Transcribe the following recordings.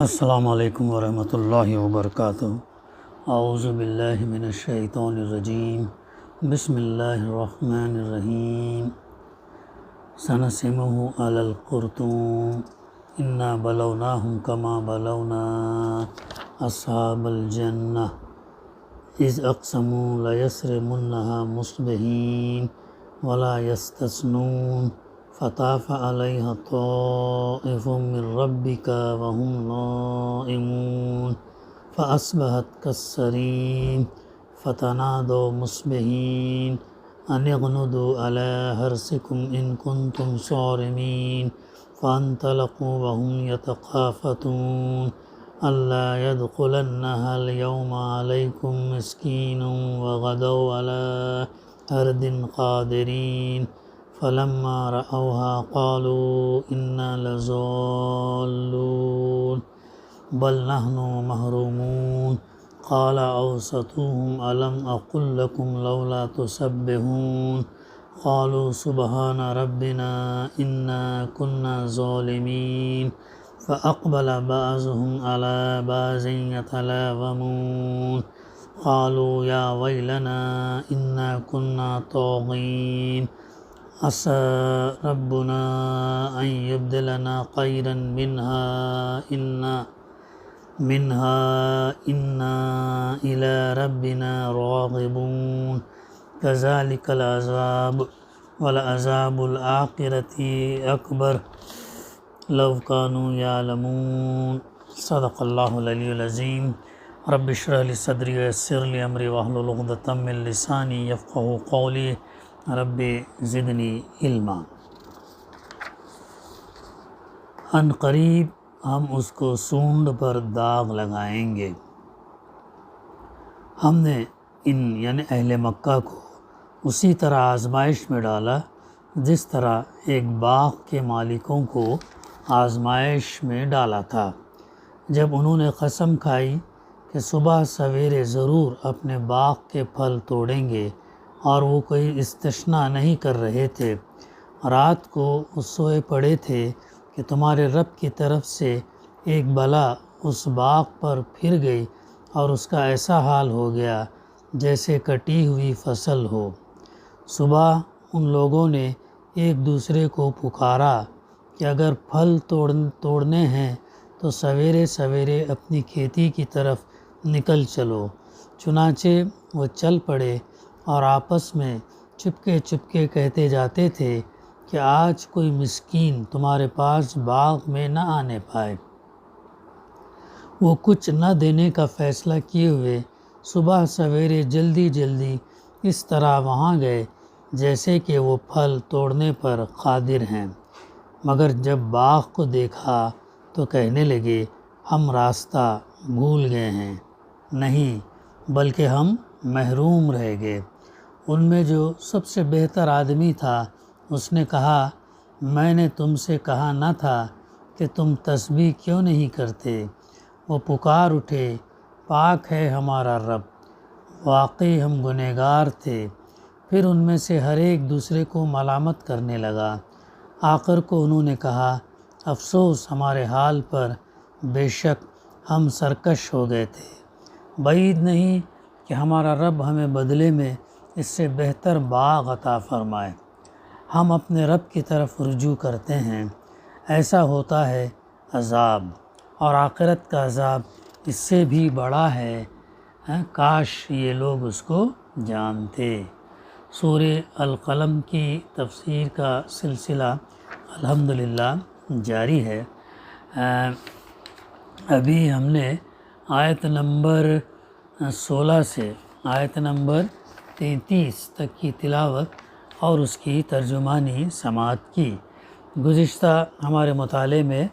السلام علیکم ورحمۃ اللہ وبرکاتہ۔ اعوذ باللہ من الشیطان الرجیم، بسم اللہ الرحمن الرحیم۔ سنسمہ علی الخرطوم انا بلوناہم کما بلونا اصحاب الجنہ اذ اقسموا لیصرمنہا مصبحین ولا یستثنون فطاف علیہا طائف من ربک وہم نائمون فاصبحت کالصریم فتنادوا مصبحین ان اغدوا علی حرثکم ان کنتم صارمین فانطلقوا وہم یتخافتون الا يدخلنها اليوم علیکم مسکین وغدوا علی حرد قادرین فلما رأوها قالوا إنا لضالون بل نحن محرومون قال أوسطهم ألم أقل لكم لولا تسبحون قالوا سبحان ربنا إنا كنا ظالمين فأقبل بعضهم على بعض يتلاومون قالوا يا ويلنا إنا كنا طاغين عسى ربنا أن يبدلنا خيرا منها إنا إلى ربنا راغبون كذلك العذاب ولعذاب الآخرة أكبر لو كانوا يعلمون صدق الله العلي العظيم رب اشرح لي صدري ويسر لي أمري واحلل عقدة من لساني يفقهوا قولي رب زدنی علما۔ ان قریب ہم اس کو سونڈ پر داغ لگائیں گے۔ ہم نے ان یعنی اہل مکہ کو اسی طرح آزمائش میں ڈالا جس طرح ایک باغ کے مالکوں کو آزمائش میں ڈالا تھا، جب انہوں نے قسم کھائی کہ صبح سویرے ضرور اپنے باغ کے پھل توڑیں گے، اور وہ کوئی استثنا نہیں کر رہے تھے۔ رات کو وہ سوئے پڑے تھے کہ تمہارے رب کی طرف سے ایک بلا اس باغ پر پھر گئی اور اس کا ایسا حال ہو گیا جیسے کٹی ہوئی فصل ہو۔ صبح ان لوگوں نے ایک دوسرے کو پکارا کہ اگر پھل توڑنے ہیں تو سویرے سویرے اپنی کھیتی کی طرف نکل چلو۔ چنانچہ وہ چل پڑے اور آپس میں چپکے چپکے کہتے جاتے تھے کہ آج کوئی مسکین تمہارے پاس باغ میں نہ آنے پائے۔ وہ کچھ نہ دینے کا فیصلہ کیے ہوئے صبح سویرے جلدی جلدی اس طرح وہاں گئے جیسے کہ وہ پھل توڑنے پر قادر ہیں، مگر جب باغ کو دیکھا تو کہنے لگے ہم راستہ بھول گئے ہیں، نہیں بلکہ ہم محروم رہ گئے۔ ان میں جو سب سے بہتر آدمی تھا اس نے کہا میں نے تم سے کہا نہ تھا کہ تم تسبیح کیوں نہیں کرتے؟ وہ پکار اٹھے پاک ہے ہمارا رب، واقعی ہم گنہگار تھے۔ پھر ان میں سے ہر ایک دوسرے کو ملامت کرنے لگا۔ آخر کو انہوں نے کہا افسوس ہمارے حال پر، بے شک ہم سرکش ہو گئے تھے۔ بعید نہیں کہ ہمارا رب ہمیں بدلے میں اس سے بہتر باغ عطا فرمائے۔ ہم اپنے رب کی طرف رجوع کرتے ہیں، ایسا ہوتا ہے عذاب، اور آخرت کا عذاب اس سے بھی بڑا ہے، کاش یہ لوگ اس کو جانتے۔ سورہ القلم کی تفسیر کا سلسلہ الحمدللہ جاری ہے۔ ابھی ہم نے آیت نمبر 16 سے آیت نمبر 33 تک کی تلاوت اور اس کی ترجمانی سماعت کی۔ گزشتہ ہمارے مطالعے میں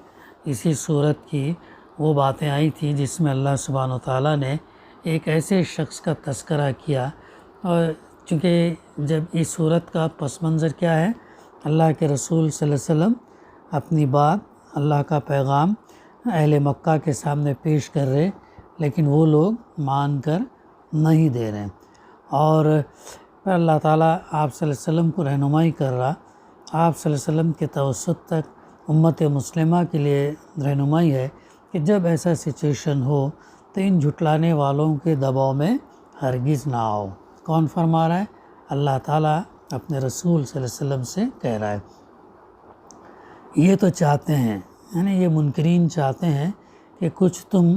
اسی صورت کی وہ باتیں آئی تھیں جس میں اللہ سبحانہ وتعالیٰ نے ایک ایسے شخص کا تذکرہ کیا، اور چونکہ جب اس صورت کا پس منظر کیا ہے، اللہ کے رسول صلی اللہ علیہ وسلم اپنی بات، اللہ کا پیغام اہل مکہ کے سامنے پیش کر رہے، لیکن وہ لوگ مان کر نہیں دے رہے، اور اللہ تعالیٰ آپ صلی اللہ علیہ وسلم کو رہنمائی کر رہا۔ آپ صلی اللہ علیہ وسلم کے توسط تک امت مسلمہ کے لیے رہنمائی ہے کہ جب ایسا سچویشن ہو تو ان جھٹلانے والوں کے دباؤ میں ہرگز نہ آؤ۔ کون فرما رہا ہے؟ اللہ تعالیٰ اپنے رسول صلی اللہ علیہ وسلم سے کہہ رہا ہے۔ یہ تو چاہتے ہیں، یعنی یہ منکرین چاہتے ہیں کہ کچھ تم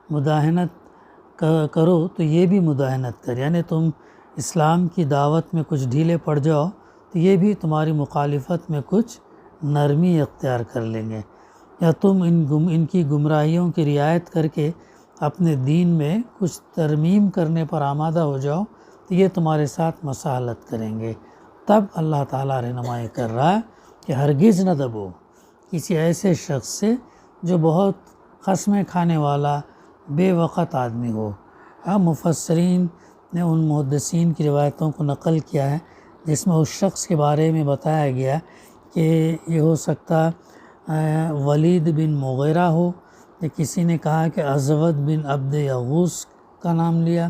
مداہنت کرو تو یہ بھی مداہنت کر، یعنی تم اسلام کی دعوت میں کچھ ڈھیلے پڑ جاؤ تو یہ بھی تمہاری مخالفت میں کچھ نرمی اختیار کر لیں گے، یا تم ان کی گمراہیوں کی رعایت کر کے اپنے دین میں کچھ ترمیم کرنے پر آمادہ ہو جاؤ تو یہ تمہارے ساتھ مساہلت کریں گے۔ تب اللہ تعالیٰ رہنمائی کر رہا ہے کہ ہرگز نہ دبو کسی ایسے شخص سے جو بہت قسمیں کھانے والا بے وقت آدمی ہو۔ مفسرین نے ان محدثین کی روایتوں کو نقل کیا ہے جس میں اس شخص کے بارے میں بتایا گیا کہ یہ ہو سکتا ولید بن مغیرہ ہو، یا کسی نے کہا کہ اسود بن عبد یغوث کا نام لیا،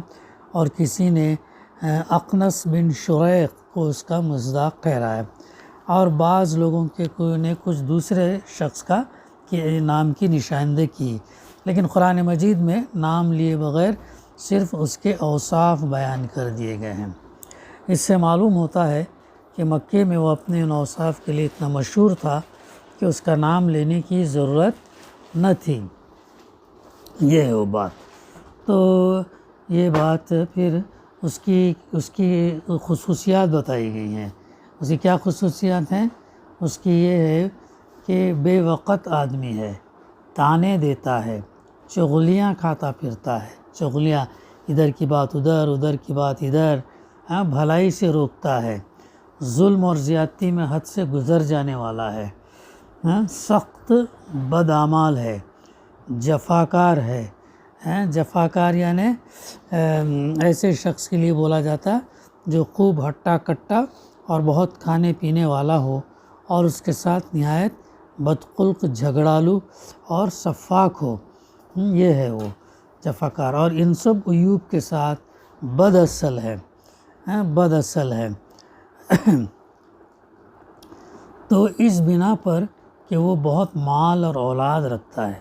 اور کسی نے اقنص بن شریق کو اس کا مصداق ٹھہرایا، اور بعض لوگوں نے کچھ دوسرے شخص کا نام کی نشاندہی کی، لیکن قرآن مجید میں نام لیے بغیر صرف اس کے اوصاف بیان کر دیے گئے ہیں۔ اس سے معلوم ہوتا ہے کہ مکے میں وہ اپنے ان اوصاف کے لیے اتنا مشہور تھا کہ اس کا نام لینے کی ضرورت نہ تھی۔ یہ ہے وہ بات۔ تو یہ بات پھر اس کی خصوصیات بتائی گئی ہیں۔ اس کی کیا خصوصیات ہیں؟ اس کی یہ ہے کہ بے وقت آدمی ہے، تانے دیتا ہے، چغلیاں کھاتا پھرتا ہے، چغلیاں ادھر کی بات ادھر، ادھر کی بات ادھر، بھلائی سے روکتا ہے، ظلم اور زیادتی میں حد سے گزر جانے والا ہے، سخت بدعمال ہے، جفاکار ہے۔ جفاکار یعنی ایسے شخص کے لیے بولا جاتا جو خوب ہٹا کٹا اور بہت کھانے پینے والا ہو، اور اس کے ساتھ نہایت بدخلق، جھگڑالو اور سفاک ہو، یہ ہے وہ جفاکار، اور ان سب عیوب کے ساتھ بد اصل ہے، بد اصل ہے۔ تو اس بنا پر کہ وہ بہت مال اور اولاد رکھتا ہے،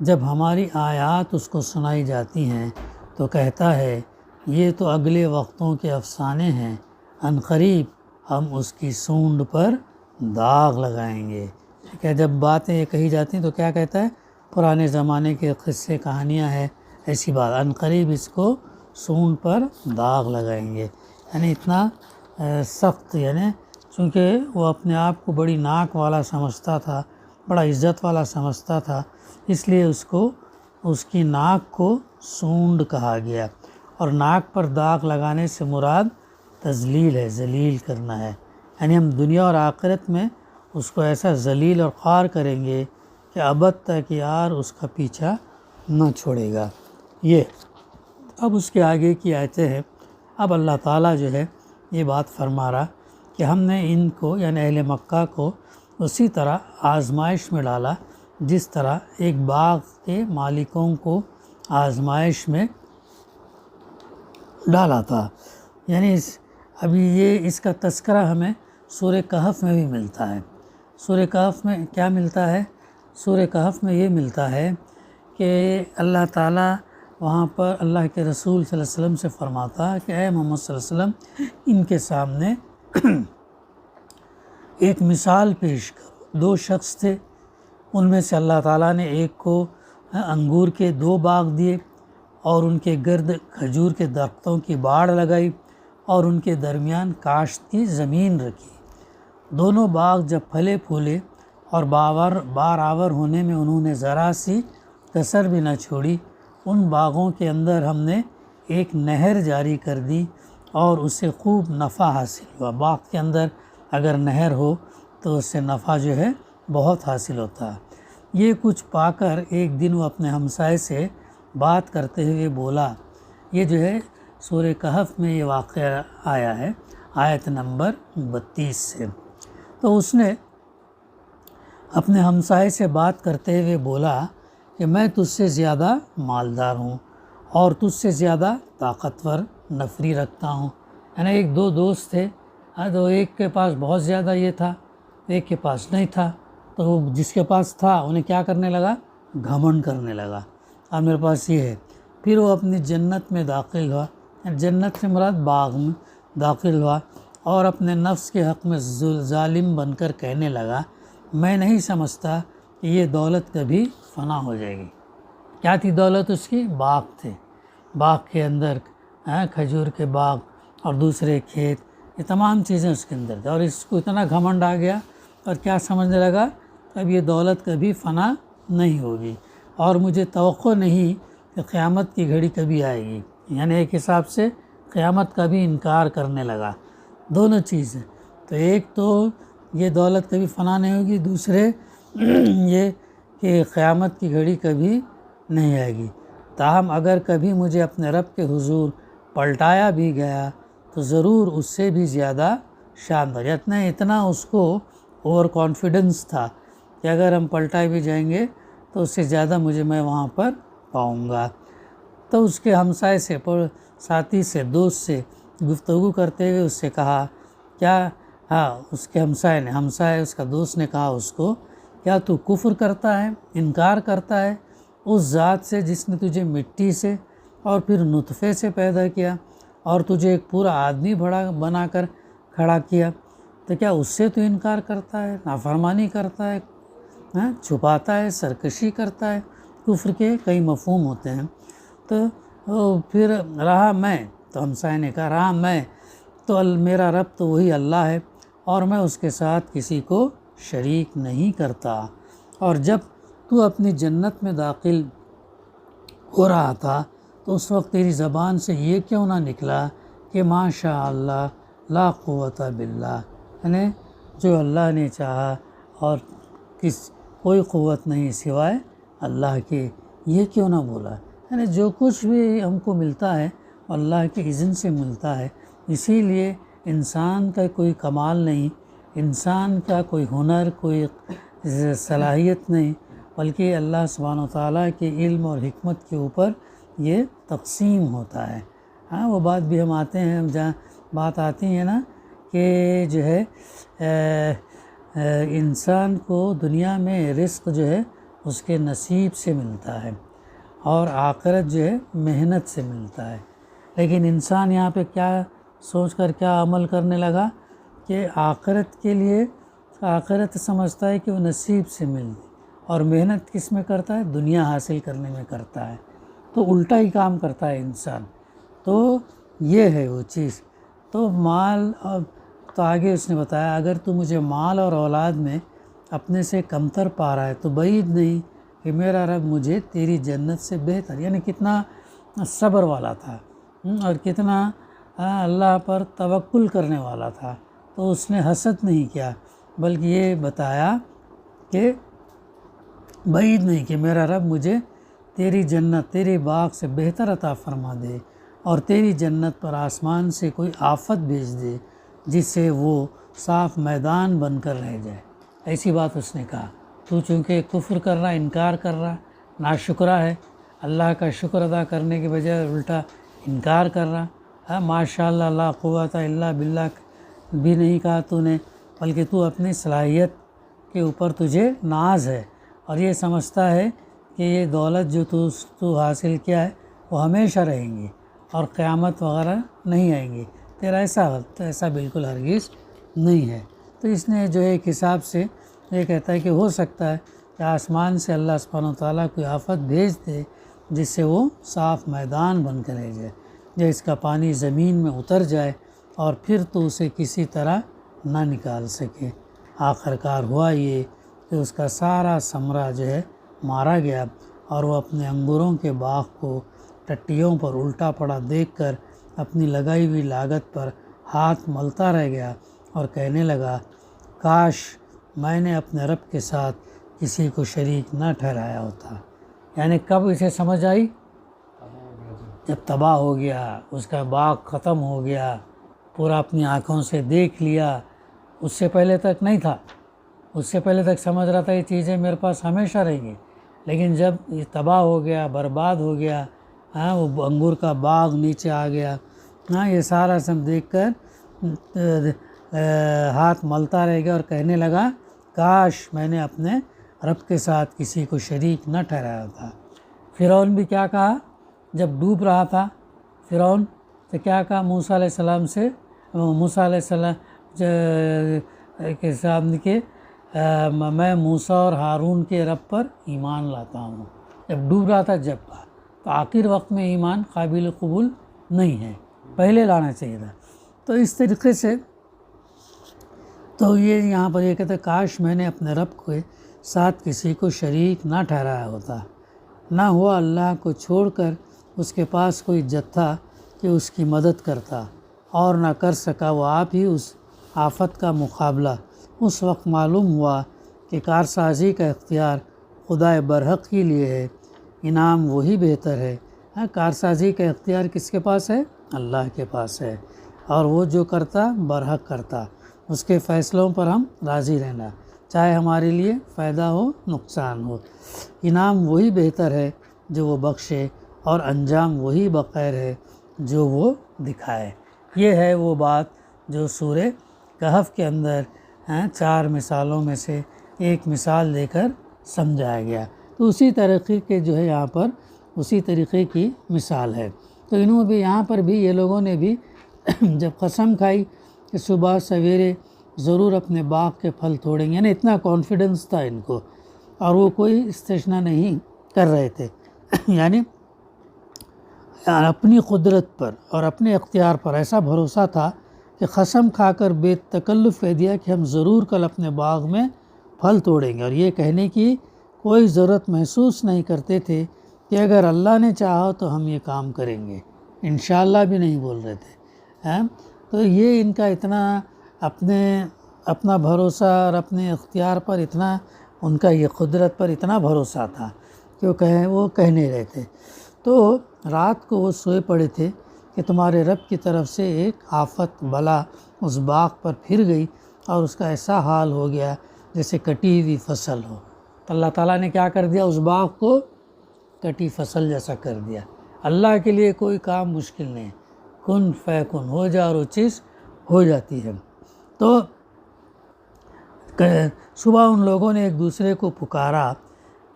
جب ہماری آیات اس کو سنائی جاتی ہیں تو کہتا ہے یہ تو اگلے وقتوں کے افسانے ہیں، عنقریب ہم اس کی سونڈ پر داغ لگائیں گے۔ کہ جب باتیں کہی جاتی ہیں تو کیا کہتا ہے؟ پرانے زمانے کے قصے کہانیاں ہیں، ایسی بات، عنقریب اس کو سونڈ پر داغ لگائیں گے، یعنی اتنا سخت، یعنی چونکہ وہ اپنے آپ کو بڑی ناک والا سمجھتا تھا، بڑا عزت والا سمجھتا تھا، اس لیے اس کو اس کی ناک کو سونڈ کہا گیا، اور ناک پر داغ لگانے سے مراد تذلیل ہے، ذلیل کرنا ہے، یعنی ہم دنیا اور آخرت میں اس کو ایسا ذلیل اور خوار کریں گے کہ ابد تک یار اس کا پیچھا نہ چھوڑے گا۔ یہ اب اس کے آگے کی آیتیں ہیں۔ اب اللہ تعالیٰ جو ہے یہ بات فرما رہا کہ ہم نے ان کو یعنی اہل مکہ کو اسی طرح آزمائش میں ڈالا جس طرح ایک باغ کے مالکوں کو آزمائش میں ڈالا تھا، یعنی ابھی اس کا تذکرہ ہمیں سورہ کہف میں بھی ملتا ہے۔ سورہ کہف میں کیا ملتا ہے؟ سورہ کہف میں یہ ملتا ہے کہ اللہ تعالیٰ وہاں پر اللہ کے رسول صلی اللہ علیہ وسلم سے فرماتا کہ اے محمد صلی اللہ علیہ وسلم ان کے سامنے ایک مثال پیش کرو۔ دو شخص تھے، ان میں سے اللہ تعالیٰ نے ایک کو انگور کے 2 باغ دیے اور ان کے گرد کھجور کے درختوں کی باڑ لگائی اور ان کے درمیان کاشت کی زمین رکھی۔ دونوں باغ جب پھلے پھولے اور بار آور ہونے میں انہوں نے ذرا سی کسر بھی نہ چھوڑی، ان باغوں کے اندر ہم نے ایک نہر جاری کر دی اور اس سے خوب نفع حاصل ہوا۔ باغ کے اندر اگر نہر ہو تو اس سے نفع جو ہے بہت حاصل ہوتا ہے۔ یہ کچھ پا کر ایک دن وہ اپنے ہمسائے سے بات کرتے ہوئے بولا، یہ جو ہے سورہ کہف میں یہ واقعہ آیا ہے آیت نمبر 32 سے۔ تو اس نے اپنے ہمسائے سے بات کرتے ہوئے بولا کہ میں تجھ سے زیادہ مالدار ہوں اور تجھ سے زیادہ طاقتور نفری رکھتا ہوں۔ یعنی ایک 2 دوست تھے، تو ایک کے پاس بہت زیادہ یہ تھا، ایک کے پاس نہیں تھا، تو جس کے پاس تھا انہیں کیا کرنے لگا؟ گھمنڈ کرنے لگا، اب میرے پاس یہ ہے۔ پھر وہ اپنی جنت میں داخل ہوا، جنت سے مراد باغ میں داخل ہوا، اور اپنے نفس کے حق میں ظالم بن کر کہنے لگا، میں نہیں سمجھتا کہ یہ دولت کبھی فنا ہو جائے گی۔ کیا تھی دولت اس کی؟ باغ تھے، باغ کے اندر کھجور کے باغ اور دوسرے کھیت، یہ تمام چیزیں اس کے اندر تھیں، اور اس کو اتنا گھمنڈ آ گیا اور کیا سمجھنے لگا، اب یہ دولت کبھی فنا نہیں ہوگی، اور مجھے توقع نہیں کہ قیامت کی گھڑی کبھی آئے گی۔ یعنی ایک حساب سے قیامت کا بھی انکار کرنے لگا۔ دونوں چیزیں، تو ایک تو یہ دولت کبھی فنا نہیں ہوگی، دوسرے یہ کہ قیامت کی گھڑی کبھی نہیں آئے گی۔ تاہم اگر کبھی مجھے اپنے رب کے حضور پلٹایا بھی گیا تو ضرور اس سے بھی زیادہ شاندار، اتنا اس کو اوور کانفیڈنس تھا کہ اگر ہم پلٹائے بھی جائیں گے تو اس سے زیادہ میں وہاں پر پاؤں گا۔ تو اس کے ہمسائے سے، ساتھی سے، دوست سے گفتگو کرتے ہوئے اس سے کہا، اس کے ہمسائے اس کا دوست نے کہا اس کو، کیا تو کفر کرتا ہے، انکار کرتا ہے اس ذات سے جس نے تجھے مٹی سے اور پھر نطفے سے پیدا کیا اور تجھے ایک پورا آدمی بنا کر کھڑا کیا؟ تو کیا اس سے تو انکار کرتا ہے، نافرمانی کرتا ہے، چھپاتا ہے، سرکشی کرتا ہے؟ کفر کے کئی مفہوم ہوتے ہیں۔ تو پھر رہا میں، تو ہمسائے نے کہا رہا میں تو میرا رب تو وہی اللہ ہے، اور میں اس کے ساتھ کسی کو شریک نہیں کرتا، اور جب تو اپنی جنت میں داخل ہو رہا تھا تو اس وقت تیری زبان سے یہ کیوں نہ نکلا کہ ماشاء اللہ لا قوت باللہ، یعنی جو اللہ نے چاہا اور کوئی قوت نہیں سوائے اللہ کے، یہ کیوں نہ بولا؟ یعنی جو کچھ بھی ہم کو ملتا ہے اللہ کے اذن سے ملتا ہے، اسی لیے انسان کا کوئی کمال نہیں، انسان کا کوئی ہنر، کوئی صلاحیت نہیں، بلکہ اللہ سبحانہ و تعالیٰ کے علم اور حکمت کے اوپر یہ تقسیم ہوتا ہے۔ وہ بات بھی ہم آتے ہیں، جہاں بات آتی ہے نا کہ جو ہے انسان کو دنیا میں رزق جو ہے اس کے نصیب سے ملتا ہے، اور آخرت جو ہے محنت سے ملتا ہے۔ لیکن انسان یہاں پہ کیا سوچ کر کیا عمل کرنے لگا کہ آخرت کے لیے آخرت سمجھتا ہے کہ وہ نصیب سے ملتی، اور محنت کس میں کرتا ہے؟ دنیا حاصل کرنے میں کرتا ہے، تو الٹا ہی کام کرتا ہے انسان۔ تو یہ ہے وہ چیز۔ تو مال، تو آگے اس نے بتایا، اگر تو مجھے مال اور اولاد میں اپنے سے کمتر پا رہا ہے تو بعید نہیں کہ میرا رب مجھے تیری جنت سے بہتر، یعنی کتنا صبر والا تھا اور کتنا اللہ پر توکل کرنے والا تھا، تو اس نے حسد نہیں کیا، بلکہ یہ بتایا کہ بعید نہیں کہ میرا رب مجھے تیری جنت، تیری باغ سے بہتر عطا فرما دے، اور تیری جنت پر آسمان سے کوئی آفت بھیج دے جس سے وہ صاف میدان بن کر رہ جائے۔ ایسی بات اس نے کہا۔ تو چونکہ کفر کر رہا، انکار کر رہا، ناشکرہ ہے، اللہ کا شکر ادا کرنے کے بجائے الٹا انکار کر رہا، ماشاء اللہ لا قوت الا باللہ بھی نہیں کہا تو نے، بلکہ تو اپنی صلاحیت کے اوپر تجھے ناز ہے، اور یہ سمجھتا ہے کہ یہ دولت جو تو حاصل کیا ہے وہ ہمیشہ رہیں گی اور قیامت وغیرہ نہیں آئیں گی، تیرا ایسا بالکل ہرگز نہیں ہے۔ تو اس نے جو ہے ایک حساب سے یہ کہتا ہے کہ ہو سکتا ہے کہ آسمان سے اللہ سبحانہ وتعالیٰ کوئی آفت بھیج دے جس سے وہ صاف میدان بن کر رہ جائے، یا اس کا پانی زمین میں اتر جائے اور پھر تو اسے کسی طرح نہ نکال سکے۔ آخرکار ہوا یہ کہ اس کا سارا ثمرہ جو ہے مارا گیا، اور وہ اپنے انگوروں کے باغ کو ٹٹیوں پر الٹا پڑا دیکھ کر اپنی لگائی ہوئی لاگت پر ہاتھ ملتا رہ گیا اور کہنے لگا، کاش میں نے اپنے رب کے ساتھ کسی کو شریک نہ ٹھہرایا ہوتا۔ یعنی کب اسے سمجھ آئی؟ جب تباہ ہو گیا، اس کا باغ ختم ہو گیا، پورا اپنی آنکھوں سے دیکھ لیا۔ اس سے پہلے تک نہیں تھا، اس سے پہلے تک سمجھ رہا تھا یہ چیزیں میرے پاس ہمیشہ رہیں گی، لیکن جب یہ تباہ ہو گیا، برباد ہو گیا، وہ انگور کا باغ نیچے آ گیا، یہ سارا سب دیکھ کر ہاتھ ملتا رہ گیا اور کہنے لگا، کاش میں نے اپنے رب کے ساتھ کسی کو شریک نہ ٹھہرایا تھا۔ فرعون بھی کیا کہا جب ڈوب رہا تھا؟ فرعون تو کیا کہا موسیٰ علیہ السلام سے، موسیٰ علیہ السلام کے سامنے کہ میں موسیٰ اور ہارون کے رب پر ایمان لاتا ہوں۔ جب ڈوب رہا تھا جب کہا، تو آخر وقت میں ایمان قابل قبول نہیں ہے، پہلے لانا چاہیے تھا۔ تو اس طریقے سے تو یہ یہاں پر یہ کہتے ہیں کاش میں نے اپنے رب کے ساتھ کسی کو شریک نہ ٹھہرایا ہوتا، نہ ہوا اللہ کو چھوڑ کر اس کے پاس کوئی جتھا کہ اس کی مدد کرتا، اور نہ کر سکا وہ آپ ہی اس آفت کا مقابلہ۔ اس وقت معلوم ہوا کہ کارسازی کا اختیار خدائے برحق کے لیے ہے، انعام وہی بہتر ہے۔ کارسازی کا اختیار کس کے پاس ہے؟ اللہ کے پاس ہے، اور وہ جو کرتا برحق کرتا، اس کے فیصلوں پر ہم راضی رہنا، چاہے ہمارے لیے فائدہ ہو نقصان ہو۔ انعام وہی بہتر ہے جو وہ بخشے، اور انجام وہی بخیر ہے جو وہ دکھائے۔ یہ ہے وہ بات جو سورہ کہف کے اندر 4 مثالوں میں سے ایک مثال دے کر سمجھایا گیا۔ تو اسی طریقے کے جو ہے یہاں پر اسی طریقے کی مثال ہے۔ تو انہوں بھی یہاں پر بھی یہ لوگوں نے بھی جب قسم کھائی کہ صبح سویرے ضرور اپنے باغ کے پھل توڑیں گے، یعنی اتنا کانفیڈنس تھا ان کو، اور وہ کوئی استثنا نہیں کر رہے تھے یعنی اپنی قدرت پر اور اپنے اختیار پر ایسا بھروسہ تھا کہ قسم کھا کر بے تکلف کہہ دیا کہ ہم ضرور کل اپنے باغ میں پھل توڑیں گے، اور یہ کہنے کی کوئی ضرورت محسوس نہیں کرتے تھے کہ اگر اللہ نے چاہا تو ہم یہ کام کریں گے، انشاءاللہ بھی نہیں بول رہے تھے۔ تو یہ ان کا اتنا اپنا بھروسہ اور اپنے اختیار پر اتنا، ان کا یہ قدرت پر اتنا بھروسہ تھا کہ وہ کہہ نہیں رہے تھے۔ تو رات کو وہ سوئے پڑے تھے کہ تمہارے رب کی طرف سے ایک آفت بلا اس باغ پر پھر گئی، اور اس کا ایسا حال ہو گیا جیسے کٹی ہوئی فصل ہو۔ تو اللہ تعالیٰ نے کیا کر دیا؟ اس باغ کو کٹی فصل جیسا کر دیا۔ اللہ کے لیے کوئی کام مشکل نہیں، کن فیکن ہو جا اور وہ چیز ہو جاتی ہے۔ تو صبح ان لوگوں نے ایک دوسرے کو پکارا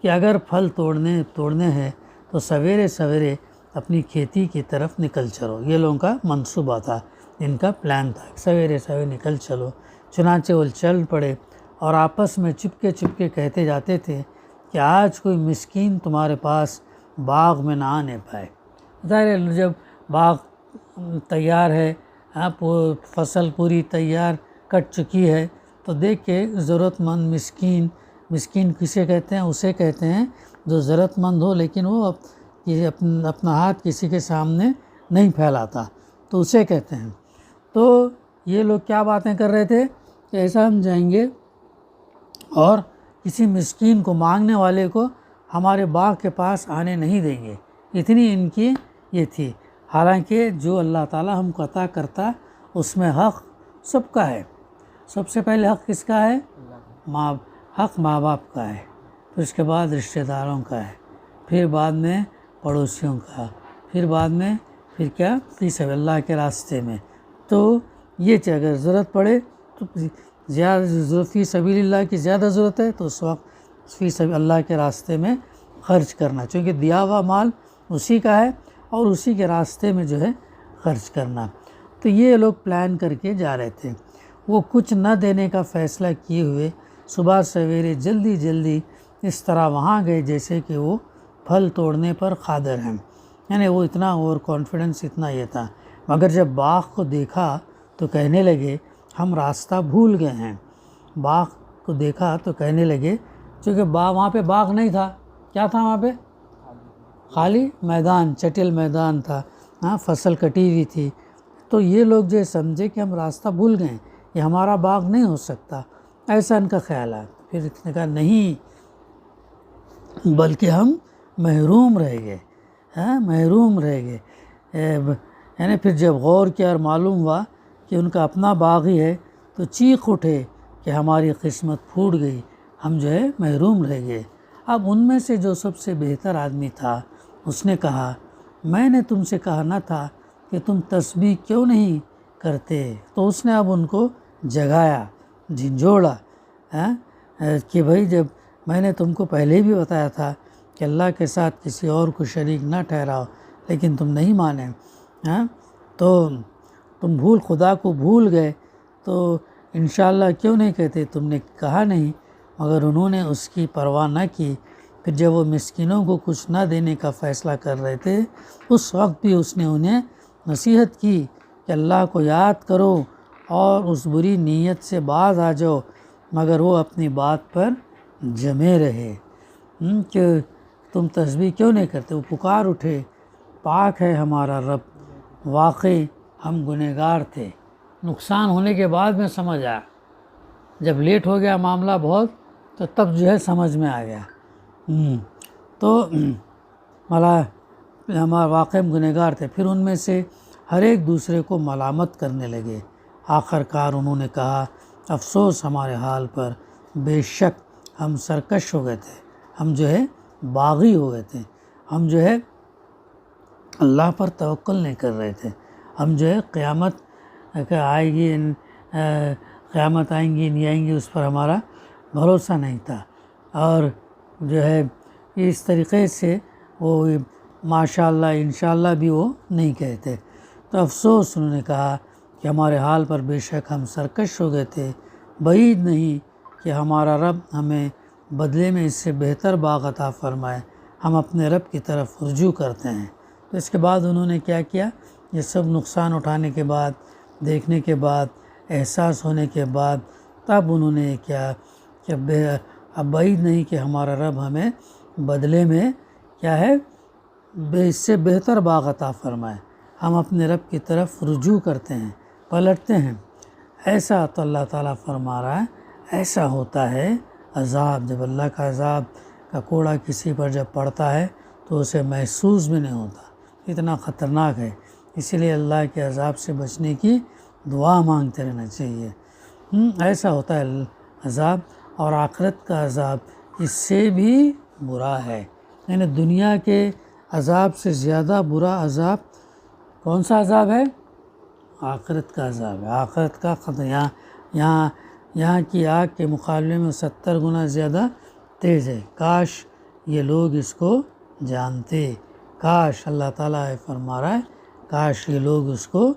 کہ اگر پھل توڑنے ہیں تو سویرے سویرے اپنی کھیتی کی طرف نکل چلو۔ یہ لوگوں کا منصوبہ تھا، ان کا پلان تھا، سویرے سویرے نکل چلو۔ چنانچہ وہ چل پڑے اور آپس میں چپکے کہتے جاتے تھے کہ آج کوئی مسکین تمہارے پاس باغ میں نہ آنے پائے۔ ظاہر ہے جب باغ تیار ہے، فصل پوری تیار کٹ چکی ہے، تو دیکھ کے ضرورت مند مسکین کسے کہتے ہیں؟ اسے کہتے ہیں جو ضرورت مند ہو لیکن وہ اپنا ہاتھ کسی کے سامنے نہیں پھیلاتا، تو اسے کہتے ہیں۔ تو یہ لوگ کیا باتیں کر رہے تھے کہ ایسا ہم جائیں گے اور کسی مسکین کو، مانگنے والے کو ہمارے باغ کے پاس آنے نہیں دیں گے، اتنی ان کی یہ تھی۔ حالانکہ جو اللہ تعالیٰ ہم کو عطا کرتا اس میں حق سب کا ہے۔ سب سے پہلے حق کس کا ہے؟ حق ماں باپ کا ہے، پھر اس کے بعد رشتہ داروں کا ہے، پھر بعد میں پڑوسیوں کا، پھر بعد میں کیا؟ فی سبیل اللہ کے راستے میں۔ تو یہ اگر ضرورت پڑے تو زیادہ فی سبیل اللہ کی زیادہ ضرورت ہے تو اس وقت فی سبیل اللہ کے راستے میں خرچ کرنا، چونکہ دیا ہوا مال اسی کا ہے اور اسی کے راستے میں جو ہے خرچ کرنا۔ تو یہ لوگ پلان کر کے جا رہے تھے۔ وہ کچھ نہ دینے کا فیصلہ کیے ہوئے صبح سویرے جلدی اس طرح وہاں گئے جیسے کہ وہ پھل توڑنے پر قادر ہیں، یعنی وہ اتنا اوور کانفیڈنس، اتنا یہ تھا۔ مگر جب باغ کو دیکھا تو کہنے لگے ہم راستہ بھول گئے ہیں۔ باغ کو دیکھا تو کہنے لگے، چونکہ وہاں پہ باغ نہیں تھا، کیا تھا وہاں پہ؟ خالی میدان، چٹل میدان تھا، فصل کٹی ہوئی تھی۔ تو یہ لوگ جو سمجھے کہ ہم راستہ بھول گئے، یہ ہمارا باغ نہیں ہو سکتا، ایسا ان کا خیال ہے۔ پھر اس نے کہا نہیں، بلکہ ہم محروم رہ گئے، محروم رہ گئے۔ یعنی پھر جب غور کیا اور معلوم ہوا کہ ان کا اپنا باغ ہی ہے تو چیخ اٹھے کہ ہماری قسمت پھوٹ گئی، ہم جو ہے محروم رہ گئے۔ اب ان میں سے جو سب سے بہتر آدمی تھا اس نے کہا میں نے تم سے کہا نہ تھا کہ تم تسبیح کیوں نہیں کرتے؟ تو اس نے اب ان کو جگایا، جھنجھوڑا کہ بھائی جب میں نے تم کو پہلے بھی بتایا تھا کہ اللہ کے ساتھ کسی اور کو شریک نہ ٹھہراؤ، لیکن تم نہیں مانے، ہاں تو تم خدا کو بھول گئے، تو انشاءاللہ کیوں نہیں کہتے، تم نے کہا نہیں، مگر انہوں نے اس کی پرواہ نہ کی۔ پھر جب وہ مسکینوں کو کچھ نہ دینے کا فیصلہ کر رہے تھے، اس وقت بھی اس نے انہیں نصیحت کی کہ اللہ کو یاد کرو اور اس بری نیت سے باز آ جاؤ، مگر وہ اپنی بات پر جمے رہے کہ تم تسبیح کیوں نہیں کرتے۔ وہ پکار اٹھے، پاک ہے ہمارا رب، واقعی ہم گنہگار تھے۔ نقصان ہونے کے بعد میں سمجھ آیا، جب لیٹ ہو گیا معاملہ بہت، تو تب جو ہے سمجھ میں آ گیا۔ تو ہمارا واقعی گنہگار تھے۔ پھر ان میں سے ہر ایک دوسرے کو ملامت کرنے لگے۔ آخر کار انہوں نے کہا، افسوس ہمارے حال پر، بے شک ہم سرکش ہو گئے تھے، ہم جو ہے باغی ہو گئے تھے، ہم جو ہے اللہ پر توکل نہیں کر رہے تھے، ہم جو ہے قیامت آئے گی قیامت آئیں گی نہیں آئیں گی اس پر ہمارا بھروسہ نہیں تھا، اور جو ہے اس طریقے سے وہ ماشاءاللہ انشاءاللہ بھی وہ نہیں کہتے۔ تو افسوس انہوں نے کہا کہ ہمارے حال پر بے شک ہم سرکش ہو گئے تھے، بعید نہیں کہ ہمارا رب ہمیں بدلے میں اس سے بہتر باغ عطا فرمائے، ہم اپنے رب کی طرف رجوع کرتے ہیں۔ تو اس کے بعد انہوں نے کیا کیا، یہ سب نقصان اٹھانے کے بعد، دیکھنے کے بعد، احساس ہونے کے بعد، تب انہوں نے کیا کہ اب بعید نہیں کہ ہمارا رب ہمیں بدلے میں کیا ہے اس سے بہتر باغ عطا فرمائے، ہم اپنے رب کی طرف رجوع کرتے ہیں، پلٹتے ہیں۔ ایسا تو اللہ تعالیٰ فرما رہا ہے، ایسا ہوتا ہے عذاب، جب اللہ کا عذاب کا کوڑا کسی پر جب پڑتا ہے تو اسے محسوس بھی نہیں ہوتا، اتنا خطرناک ہے۔ اسی لیے اللہ کے عذاب سے بچنے کی دعا مانگتے رہنا چاہیے۔ ایسا ہوتا ہے عذاب، اور آخرت کا عذاب اس سے بھی برا ہے، یعنی دنیا کے عذاب سے زیادہ برا عذاب کون سا عذاب ہے؟ آخرت کا عذاب ہے۔ آخرت کا یہاں کی آگ کے مقابلے میں 70 گنا زیادہ تیز ہے۔ کاش یہ لوگ اس کو جانتے، کاش، اللہ تعالیٰ فرما رہا ہے، کاش یہ لوگ اس کو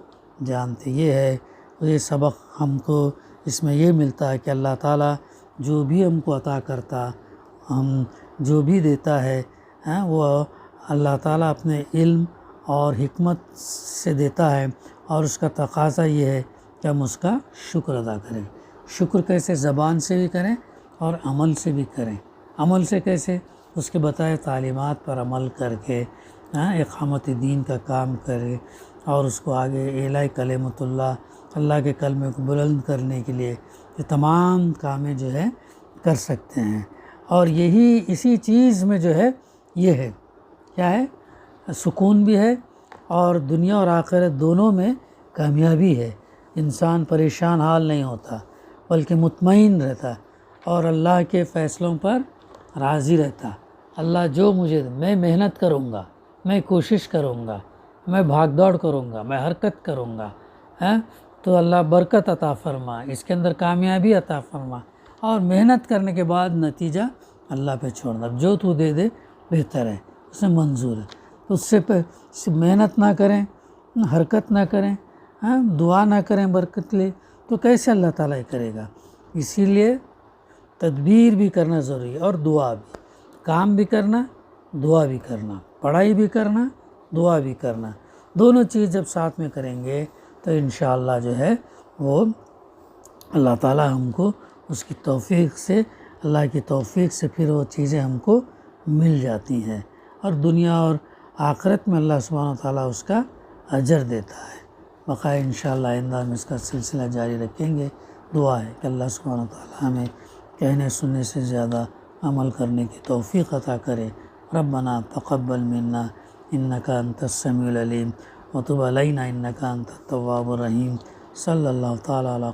جانتے۔ یہ سبق ہم کو اس میں یہ ملتا ہے کہ اللہ تعالیٰ جو بھی ہم کو عطا کرتا، ہم جو بھی دیتا ہے وہ اللہ تعالیٰ اپنے علم اور حکمت سے دیتا ہے، اور اس کا تقاضا یہ ہے کہ ہم اس کا شکر ادا کریں۔ شکر کیسے؟ زبان سے بھی کریں اور عمل سے بھی کریں۔ عمل سے کیسے؟ اس کے بتائے تعلیمات پر عمل کر کے اقامت دین کا کام کرے، اور اس کو آگے اعلاء کلمت اللہ کے کلمے کو بلند کرنے کے لیے یہ تمام کامیں جو ہے کر سکتے ہیں۔ اور اسی چیز میں جو ہے یہ ہے کیا ہے، سکون بھی ہے، اور دنیا اور آخرت دونوں میں کامیابی ہے۔ انسان پریشان حال نہیں ہوتا، بلکہ مطمئن رہتا، اور اللہ کے فیصلوں پر راضی رہتا۔ اللہ جو میں محنت کروں گا، میں کوشش کروں گا، میں بھاگ دوڑ کروں گا، میں حرکت کروں گا، تو اللہ برکت عطا فرما، اس کے اندر کامیابی عطا فرما، اور محنت کرنے کے بعد نتیجہ اللہ پہ چھوڑنا، جو تو دے دے بہتر ہے، اسے منظور ہے۔ تو اس سے محنت نہ کریں، حرکت نہ کریں، دعا نہ کریں برکت لے، تو کیسے اللہ تعالیٰ کرے گا؟ اسی لیے تدبیر بھی کرنا ضروری ہے، اور دعا بھی، کام بھی کرنا، دعا بھی کرنا، پڑھائی بھی کرنا، دعا بھی کرنا، دونوں چیز جب ساتھ میں کریں گے تو انشاءاللہ جو ہے وہ اللہ تعالیٰ ہم کو اس کی توفیق سے، اللہ کی توفیق سے پھر وہ چیزیں ہم کو مل جاتی ہیں، اور دنیا اور آخرت میں اللہ سبحانہ وتعالیٰ اس کا اجر دیتا ہے۔ بقائے انشاءاللہ آئندہ ہم اس کا سلسلہ جاری رکھیں گے۔ دعا ہے کہ اللہ سبحانہ وتعالیٰ ہمیں کہنے سننے سے زیادہ عمل کرنے کی توفیق عطا کرے۔ ربنا تقبل منا انک انت السمیع العلیم وتب علینا انک انت التواب الرحیم۔ صلی اللہ تعالیٰ علیہ